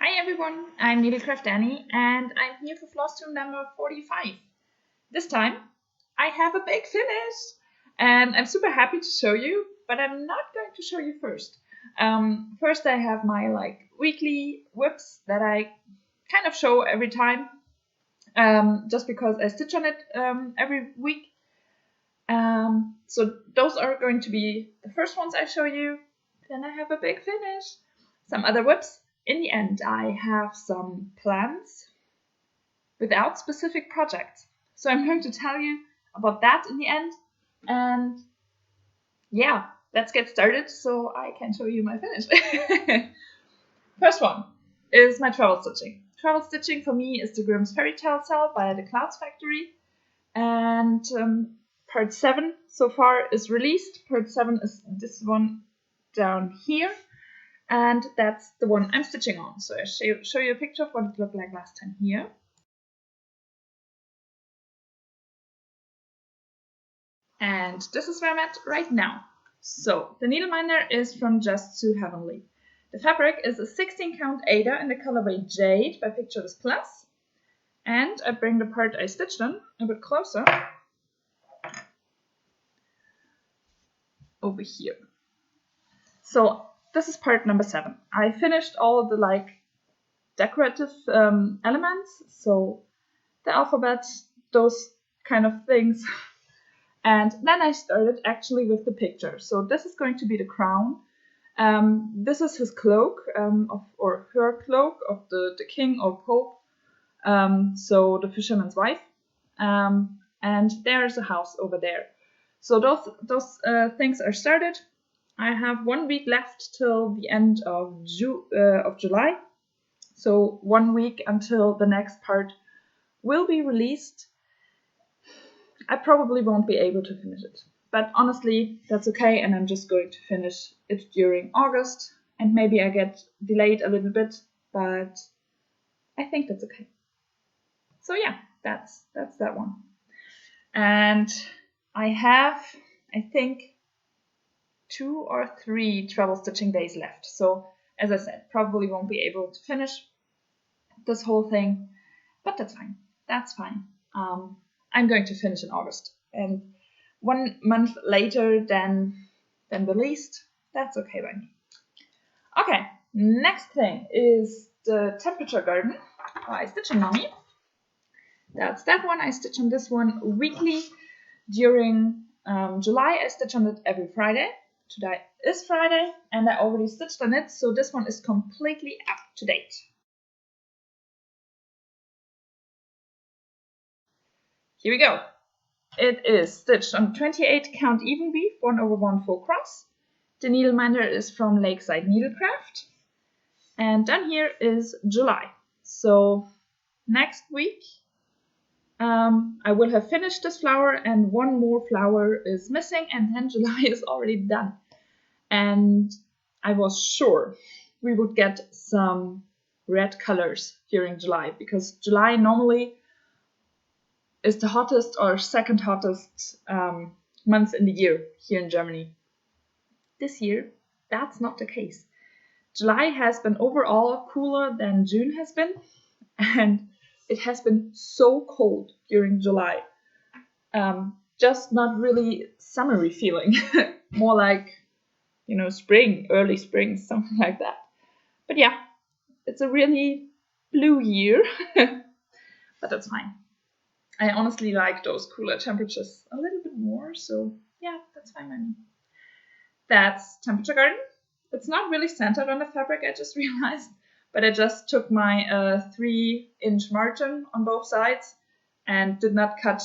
Hi everyone, I'm Needlecraft Annie and I'm here for flosstube number 45. This time I have a big finish and I'm super happy to show you, but I'm not going to show you first. First I have my weekly whips that I kind of show every time just because I stitch on it every week. So those are going to be the first ones I show you. Then I have a big finish, some other whips. In the end, I have some plans without specific projects. So I'm going to tell you about that in the end. And yeah, let's get started so I can show you my finish. First one is my travel stitching. Travel stitching for me is the Grimm's Fairy Tale Cell by the Clouds Factory. And part 7 so far is released. Part 7 is this one down here. And that's the one I'm stitching on. So I'll show you a picture of what it looked like last time here. And this is where I'm at right now. So the needleminder is from Just So Heavenly. The fabric is a 16 count Ada in the colorway Jade by Picture This Plus. And I bring the part I stitched on a bit closer over here. So this is part number 7. I finished all of the decorative elements, so the alphabet, those kind of things. And then I started actually with the picture. So this is going to be the crown. This is his cloak, or her cloak of the king or pope. So the fisherman's wife. And there's a house over there. So those things are started. I have 1 week left till the end of July. So 1 week until the next part will be released. I probably won't be able to finish it. But honestly, that's okay, and I'm just going to finish it during August. And maybe I get delayed a little bit, but I think that's okay. So yeah, that's that one. And I have, I think, 2 or 3 travel stitching days left. So as I said, probably won't be able to finish this whole thing, but that's fine. That's fine. I'm going to finish in August, and 1 month later than released, that's okay by me. Okay, next thing is the temperature garden by Stitching Mommy. That's that one. I stitch on this one weekly. During July, I stitch on it every Friday. Today is Friday, and I already stitched on it, so this one is completely up to date. Here we go. It is stitched on 28 count even weave, 1/1 full cross. The needleminder is from Lakeside Needlecraft. And down here is July. So next week I will have finished this flower, and 1 more flower is missing, and then July is already done. And I was sure we would get some red colors during July, because July normally is the hottest or second hottest month in the year here in Germany. This year, that's not the case. July has been overall cooler than June has been, and it has been so cold during July. Just not really summery feeling, more like, spring, early spring, something like that. But yeah, it's a really blue year, but that's fine. I honestly like those cooler temperatures a little bit more, so yeah, that's fine by me. That's Temperature Garden. It's not really centered on the fabric, I just realized, but I just took my 3-inch margin on both sides and did not cut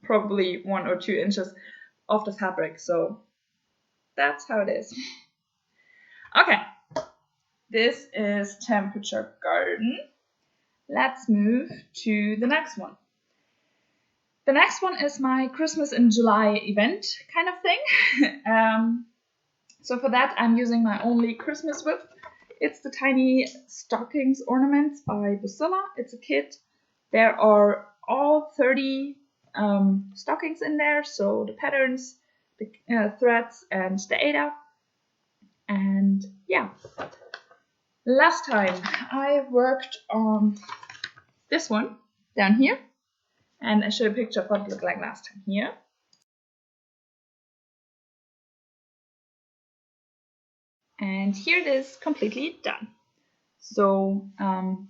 probably 1 or 2 inches off the fabric, so that's how it is. Okay, this is Temperature Garden. Let's move to the next one. The next one is my Christmas in July event kind of thing. So for that, I'm using my only Christmas whip. It's the Tiny Stockings Ornaments by Busilla. It's a kit. There are all 30 stockings in there, so the patterns, the threads, and the Ada. And yeah, Last time I worked on this one down here, and I show a picture of what it looked like last time here. And here it is, completely done. So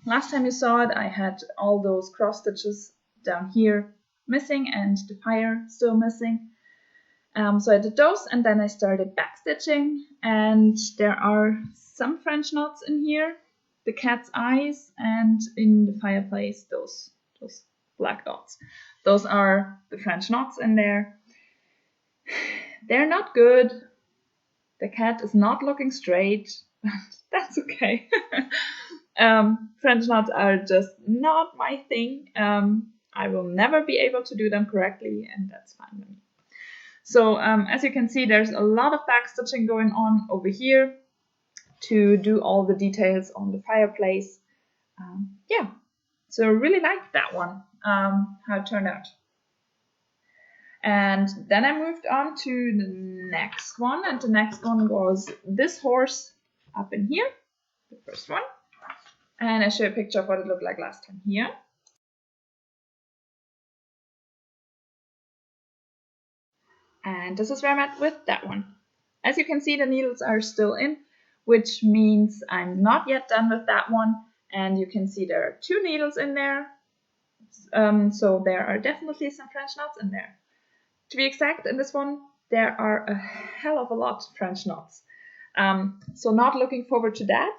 last time you saw it, I had all those cross stitches down here missing and the fire still missing. So I did those, and then I started backstitching, and there are some French knots in here, the cat's eyes, and in the fireplace those black dots. Those are the French knots in there. They're not good. The cat is not looking straight. That's okay. French knots are just not my thing. I will never be able to do them correctly, and that's fine with me. So as you can see, there's a lot of backstitching going on over here to do all the details on the fireplace. Yeah, so I really liked that one, how it turned out. And then I moved on to the next one, and the next one was this horse up in here, the first one. And I show a picture of what it looked like last time here. And this is where I'm at with that one. As you can see, the needles are still in, which means I'm not yet done with that one. And you can see there are 2 needles in there. So there are definitely some French knots in there. To be exact, in this one, there are a hell of a lot of French knots. So not looking forward to that.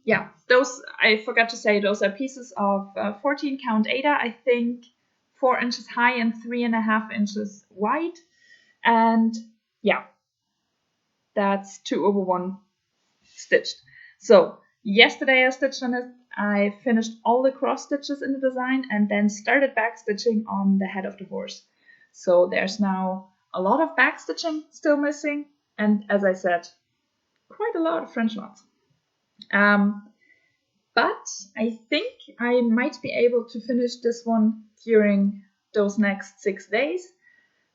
Yeah, those, I forgot to say, those are pieces of 14 count Ada, I think 4 inches high and 3.5 inches wide. And yeah, that's 2/1 stitched. So yesterday I stitched on it. I finished all the cross stitches in the design and then started back stitching on the head of the horse. So there's now a lot of back stitching still missing, and as I said, quite a lot of French knots. But I think I might be able to finish this one during those next 6 days,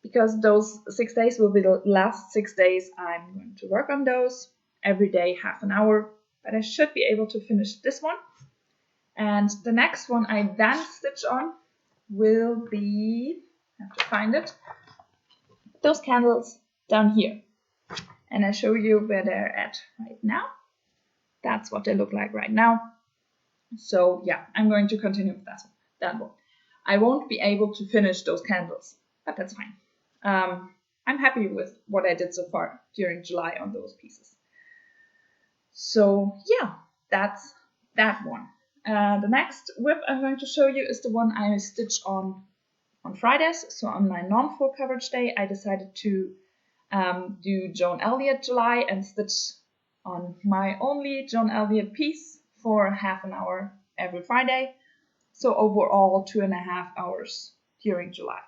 because those 6 days will be the last 6 days I'm going to work on those, every day half an hour, but I should be able to finish this one. And the next one I then stitch on will be, I have to find it, those candles down here. And I show you where they're at right now. That's what they look like right now. So yeah, I'm going to continue with that one. I won't be able to finish those candles, but that's fine. I'm happy with what I did so far during July on those pieces. So yeah, that's that one. The next whip I'm going to show you is the one I stitched on Fridays. So on my non-full coverage day, I decided to do Joan Elliott July and stitch on my only Joan Elliott piece for half an hour every Friday. So overall 2.5 hours during July.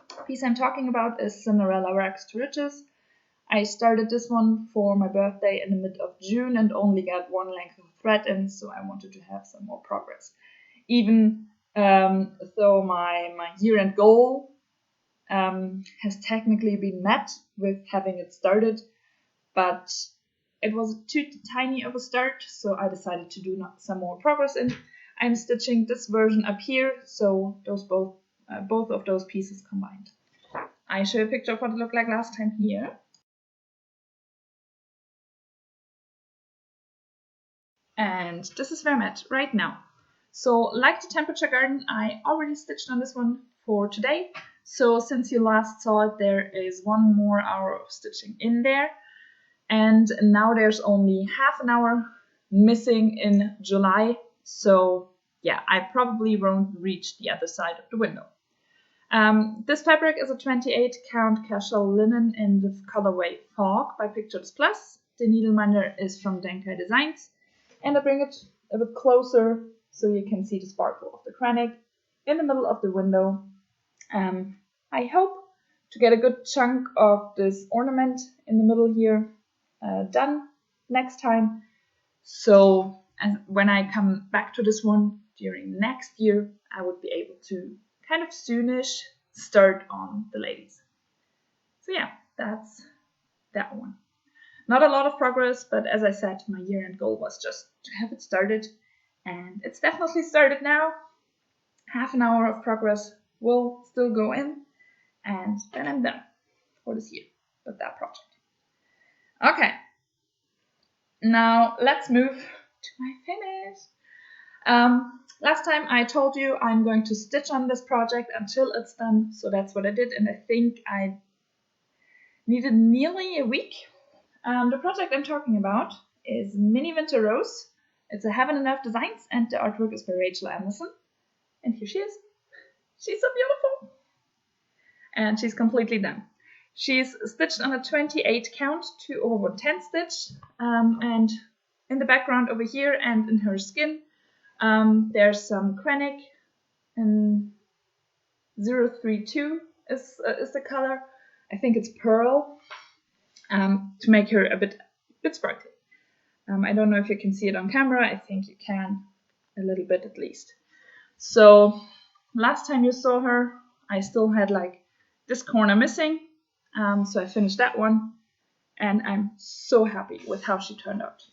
The piece I'm talking about is Cinderella Rags to Riches. I started this one for my birthday in the mid of June and only got 1 length of thread in, so I wanted to have some more progress. Even though my year-end goal has technically been met with having it started, but it was too tiny of a start, so I decided to do some more progress in. I'm stitching this version up here, so those both of those pieces combined. I show a picture of what it looked like last time here. And this is where I'm at right now. So like the temperature garden, I already stitched on this one for today. So since you last saw it, there is 1 more hour of stitching in there. And now there's only half an hour missing in July. So yeah, I probably won't reach the other side of the window. This fabric is a 28 count casual linen in the colorway Fog by Pictures Plus. The needleminder is from Denkai Designs. And I bring it a bit closer so you can see the sparkle of the cranny in the middle of the window. I hope to get a good chunk of this ornament in the middle here done next time. So when I come back to this one during next year, I would be able to kind of soonish start on the ladies. So yeah, that's that one. Not a lot of progress, but as I said, my year-end goal was just to have it started, and it's definitely started now. Half an hour of progress will still go in, and then I'm done for this year with that project. Okay, now let's move to my finish. Last time I told you I'm going to stitch on this project until it's done, so that's what I did, and I think I needed nearly a week. The project I'm talking about is Mini Winter Rose. It's a Heaven and Earth Designs, and the artwork is by Rachel Anderson. And here she is. She's so beautiful. And she's completely done. She's stitched on a 28 count 2/110 stitch, and in the background over here and in her skin, there's some Krennic, and 032 is the color. I think it's pearl, to make her a bit sparkly. I don't know if you can see it on camera. I think you can, a little bit at least. So last time you saw her, I still had like this corner missing. So I finished that one, and I'm so happy with how she turned out.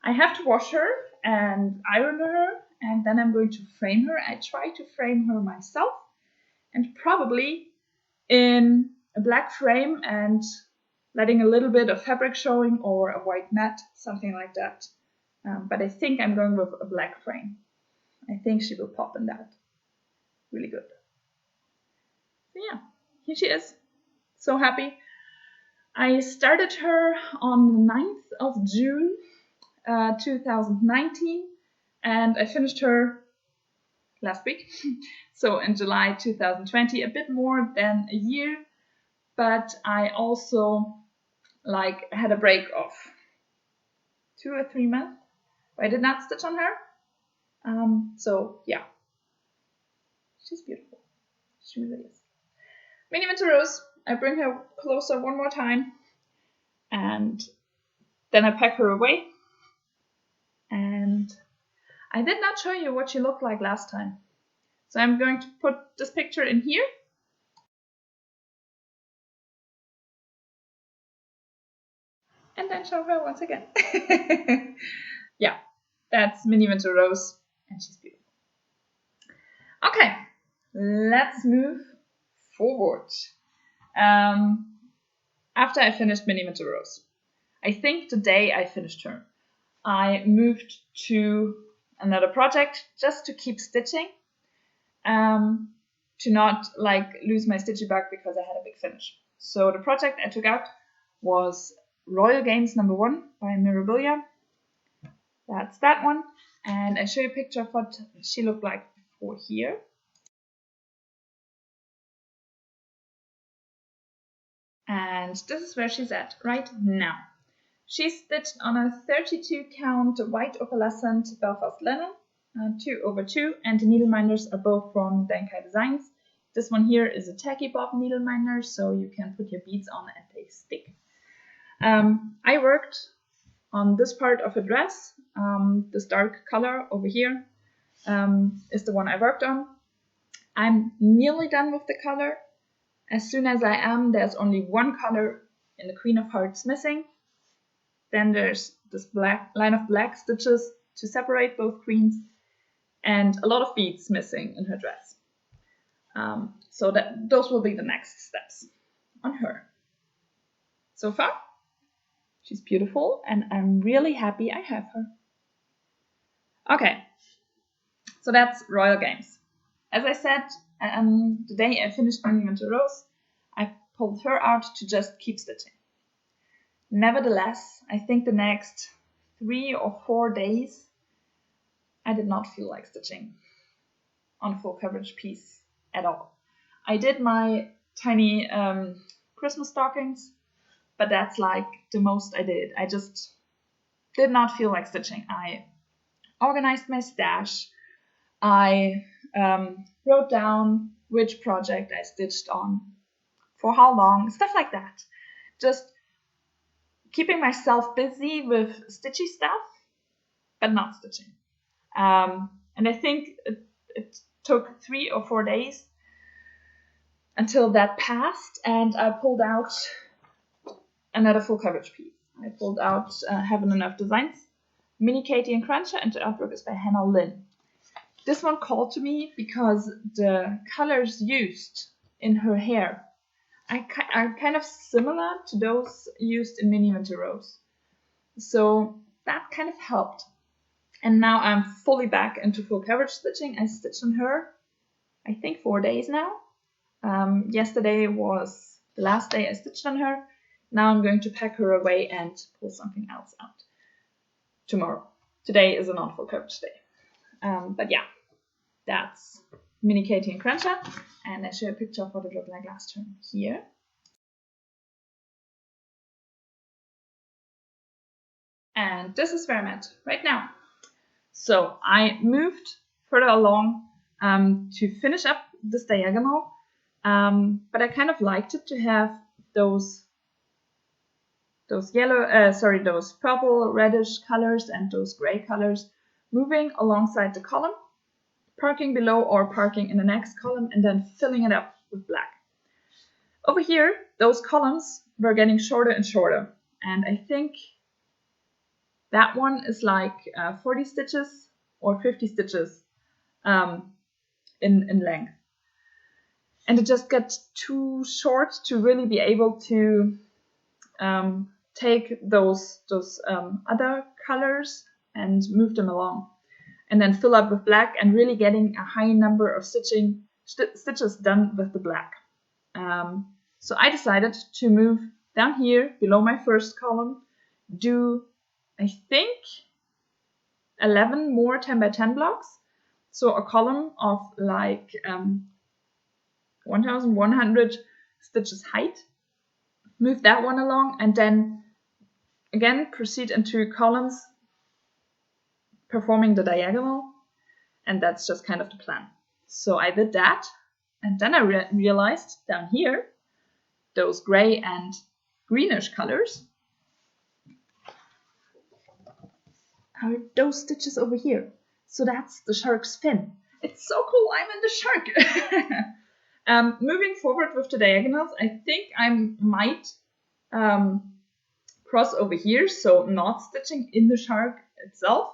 I have to wash her and iron her, and then I'm going to frame her. I try to frame her myself, and probably in a black frame and letting a little bit of fabric showing, or a white mat, something like that. But I think I'm going with a black frame. I think she will pop in that. Really good. So yeah, here she is. So happy. I started her on the 9th of June 2019, and I finished her last week. So in July 2020, a bit more than a year, but I also had a break of 2 or 3 months. I did not stitch on her. So yeah, she's beautiful. She really is. Mini Winter Rose. I bring her closer one more time, and then I pack her away. And I did not show you what she looked like last time. So I'm going to put this picture in here. And then show her once again. Yeah, that's Mini Winter Rose, and she's beautiful. Okay, let's move forward. After I finished Mini Winter Rose, I think the day I finished her, I moved to another project just to keep stitching, to not lose my stitchy bug because I had a big finish. So the project I took out was Royal Games #1 by Mirabilia. That's that one, and I show you a picture of what she looked like before here. And this is where she's at right now. She's stitched on a 32 count white opalescent Belfast linen, 2/2, and the needleminders are both from Denkai Designs. This one here is a tacky bob needleminder, so you can put your beads on and they stick. I worked on this part of a dress. This dark color over here is the one I worked on. I'm nearly done with the color. As soon as I am, there's only one color in the Queen of Hearts missing. Then there's this black line of black stitches to separate both queens, and a lot of beads missing in her dress. So those will be the next steps on her. So far, she's beautiful, and I'm really happy I have her. Okay, so that's Royal Games. As I said, the day I finished Mini Winter Rose, I pulled her out to just keep stitching. Nevertheless, I think the next 3 or 4 days, I did not feel like stitching on a full coverage piece at all. I did my tiny Christmas stockings, but that's like the most I did. I just did not feel like stitching. I organized my stash. I wrote down which project I stitched on, for how long, stuff like that. Just keeping myself busy with stitchy stuff, but not stitching. And I think it took 3 or 4 days until that passed, and I pulled out another full coverage piece. I pulled out Heaven and Earth Designs, Mini Katie and Cruncher, and the artwork is by Hannah Lynn. This one called to me because the colors used in her hair are kind of similar to those used in Mini Winter Rose. So that kind of helped. And now I'm fully back into full coverage stitching. I stitched on her, I think 4 days now. Yesterday was the last day I stitched on her. Now I'm going to pack her away and pull something else out tomorrow. Today is a non-full coverage day. But yeah, that's Mini Katie and Cruncher. And I show a picture of what it looked like last term here. And this is where I'm at right now. So I moved further along to finish up this diagonal. But I kind of liked it to have those purple, reddish colors and those gray colors moving alongside the column, parking below or parking in the next column, and then filling it up with black. Over here, those columns were getting shorter and shorter, and I think that one is like 40 stitches or 50 stitches in length. And it just gets too short to really be able to take those other colors and move them along, and then fill up with black and really getting a high number of stitches done with the black. So I decided to move down here below my first column, do I think 11 more 10 by 10 blocks, so a column of like 1100 stitches height, move that one along, and then again proceed into columns performing the diagonal, and that's just kind of the plan. So I did that, and then I realized down here those gray and greenish colors are those stitches over here. So that's the shark's fin. It's so cool, I'm in the shark. Moving forward with the diagonals, I think I might cross over here, so not stitching in the shark itself.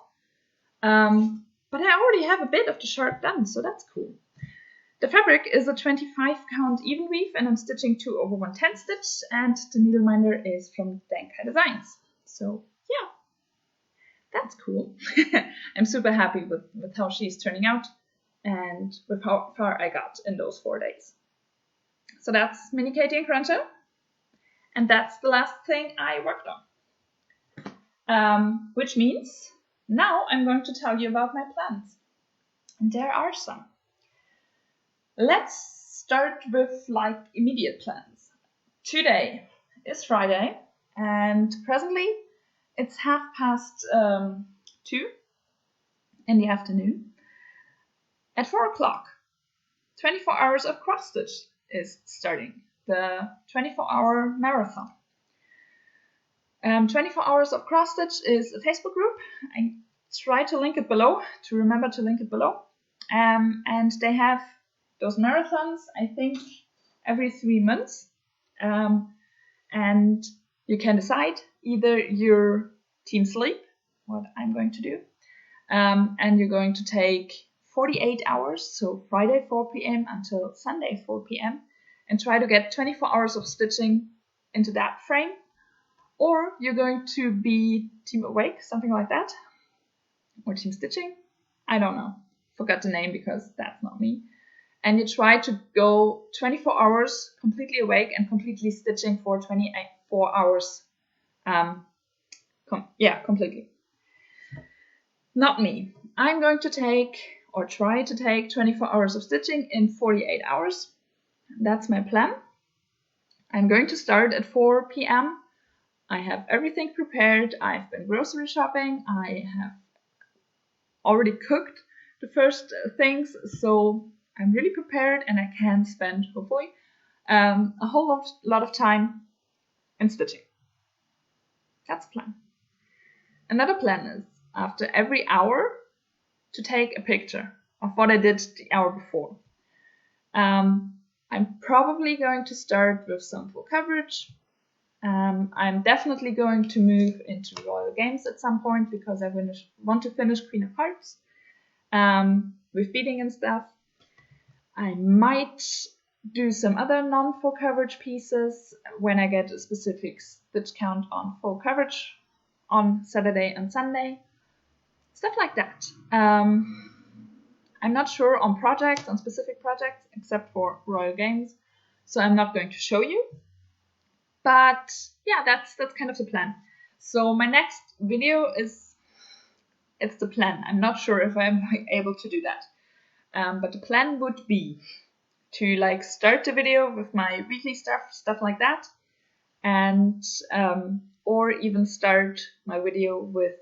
But I already have a bit of the shark done, so that's cool. The fabric is a 25 count even weave, and I'm stitching 2 over 110 stitch, and the needleminder is from Dankai Designs. So yeah, that's cool. I'm super happy with how she's turning out and with how far I got in those 4 days. So that's Mini Katie and Cruncher, and that's the last thing I worked on. Which means now I'm going to tell you about my plans. And there are some. Let's start with like immediate plans. Today is Friday, and presently it's 2:30 in the afternoon. At 4 o'clock, 24 hours of cross stitch is starting, the 24-hour marathon. 24 hours of cross stitch is a Facebook group. I try to link it below, to remember to link it below. And they have those marathons, I think, every 3 months. And you can decide either your team sleep, what I'm going to do, and you're going to take 48 hours, so Friday 4 p.m. until Sunday 4 p.m. and try to get 24 hours of stitching into that frame. Or you're going to be team awake, something like that, or team stitching, I don't know, forgot the name because that's not me. And you try to go 24 hours completely awake and completely stitching for 24 hours. Completely. Not me. I'm going to take, or try to take, 24 hours of stitching in 48 hours. That's my plan. I'm going to start at 4 p.m. I have everything prepared. I've been grocery shopping. I have already cooked the first things, so I'm really prepared, and I can spend, hopefully, a whole lot of time in stitching. That's the plan. Another plan is, after every hour, to take a picture of what I did the hour before. I'm probably going to start with some full coverage, I'm definitely going to move into Royal Games at some point because I want to finish Queen of Hearts with beating and stuff. I might do some other non-full coverage pieces when I get a specific stitch count on full coverage on Saturday and Sunday. Stuff like that. I'm not sure on specific projects, except for Royal Games, so I'm not going to show you. But yeah, that's kind of the plan. So my next video it's the plan. I'm not sure if I'm able to do that. But the plan would be to like start the video with my weekly stuff like that, and or even start my video with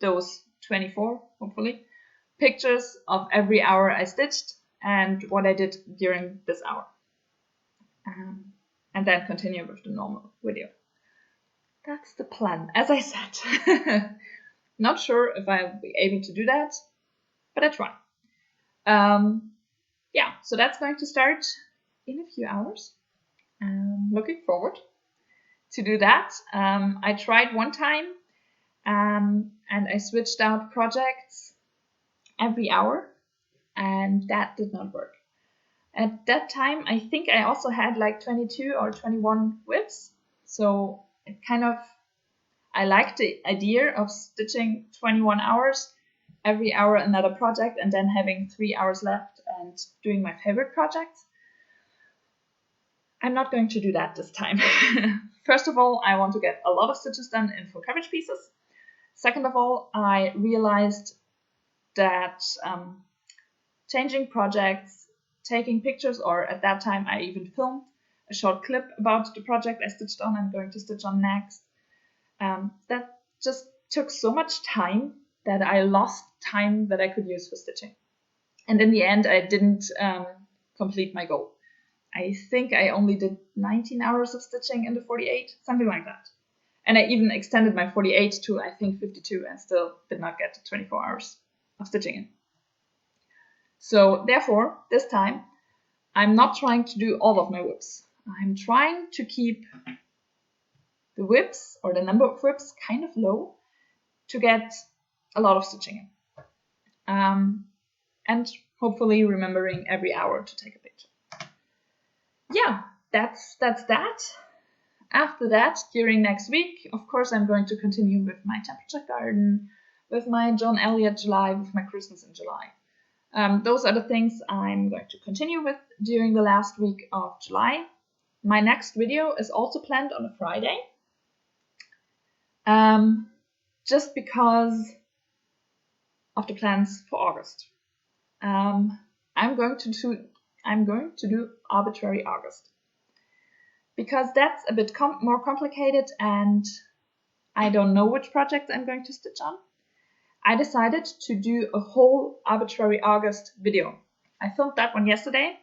those 24, hopefully, pictures of every hour I stitched and what I did during this hour. And then continue with the normal video. That's the plan, as I said. Not sure if I'll be able to do that, but I try. Yeah, so that's going to start in a few hours. Looking forward to do that. I tried one time and I switched out projects every hour, and that did not work. At that time, I think I also had like 22 or 21 whips, so it kind of, I liked the idea of stitching 21 hours, every hour another project, and then having 3 hours left and doing my favorite projects. I'm not going to do that this time. First of all, I want to get a lot of stitches done in full coverage pieces. Second of all, I realized that changing projects, taking pictures, or at that time I even filmed a short clip about the project I stitched on and going to stitch on next. That just took so much time that I lost time that I could use for stitching. And in the end, I didn't complete my goal. I think I only did 19 hours of stitching in the 48, something like that. And I even extended my 48 to, I think, 52 and still did not get to 24 hours of stitching in. So therefore, this time, I'm not trying to do all of my whips. I'm trying to keep the whips, or the number of whips, kind of low to get a lot of stitching in. And hopefully remembering every hour to take a picture. Yeah, that's that. After that, during next week, of course, I'm going to continue with my temperature garden, with my John Elliott July, with my Christmas in July. Those are the things I'm going to continue with during the last week of July. My next video is also planned on a Friday. Just because of the plans for August. I'm going to do arbitrary August. Because that's a bit more complicated and I don't know which projects I'm going to stitch on. I decided to do a whole arbitrary August video. I filmed that one yesterday,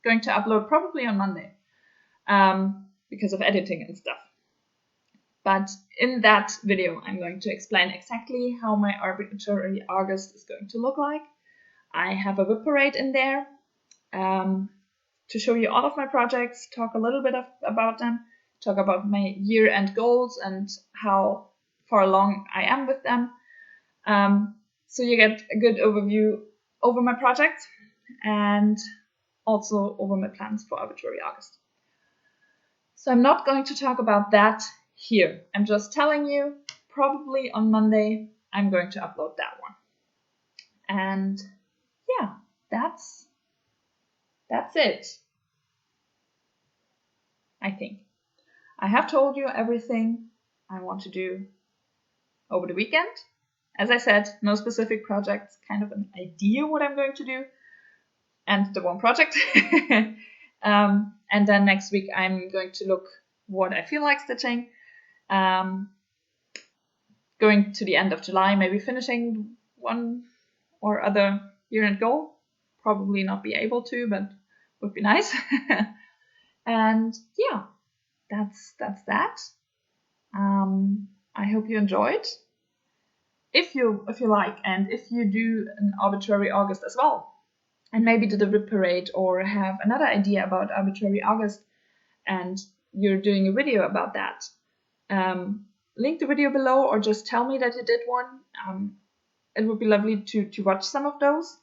going to upload probably on Monday because of editing and stuff. But in that video, I'm going to explain exactly how my arbitrary August is going to look like. I have a whip parade in there to show you all of my projects, talk a little bit about them, talk about my year-end goals and how far along I am with them. So you get a good overview over my project and also over my plans for arbitrary August. So I'm not going to talk about that here. I'm just telling you, probably on Monday, I'm going to upload that one. And yeah, that's it. I think. I have told you everything I want to do over the weekend. As I said, no specific projects, kind of an idea what I'm going to do. And the one project. And then next week I'm going to look what I feel like stitching. Going to the end of July, maybe finishing one or other year-end goal. Probably not be able to, but would be nice. And yeah, that's that. I hope you enjoyed. If you like, and if you do an arbitrary August as well, and maybe do the whip parade or have another idea about arbitrary August and you're doing a video about that, link the video below, or just tell me that you did one. It would be lovely to watch some of those.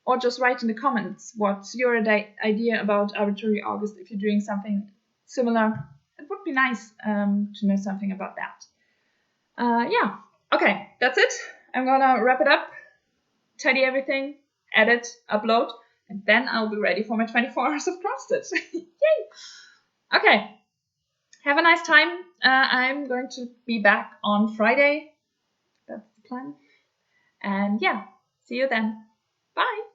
Or just write in the comments what's your idea about Arbitrary August if you're doing something similar. It would be nice to know something about that. Yeah, okay, that's it. I'm gonna wrap it up, tidy everything, edit, upload, and then I'll be ready for my 24 hours of cross stitch. Yay! Okay, have a nice time. I'm going to be back on Friday. That's the plan. And yeah, see you then. Bye!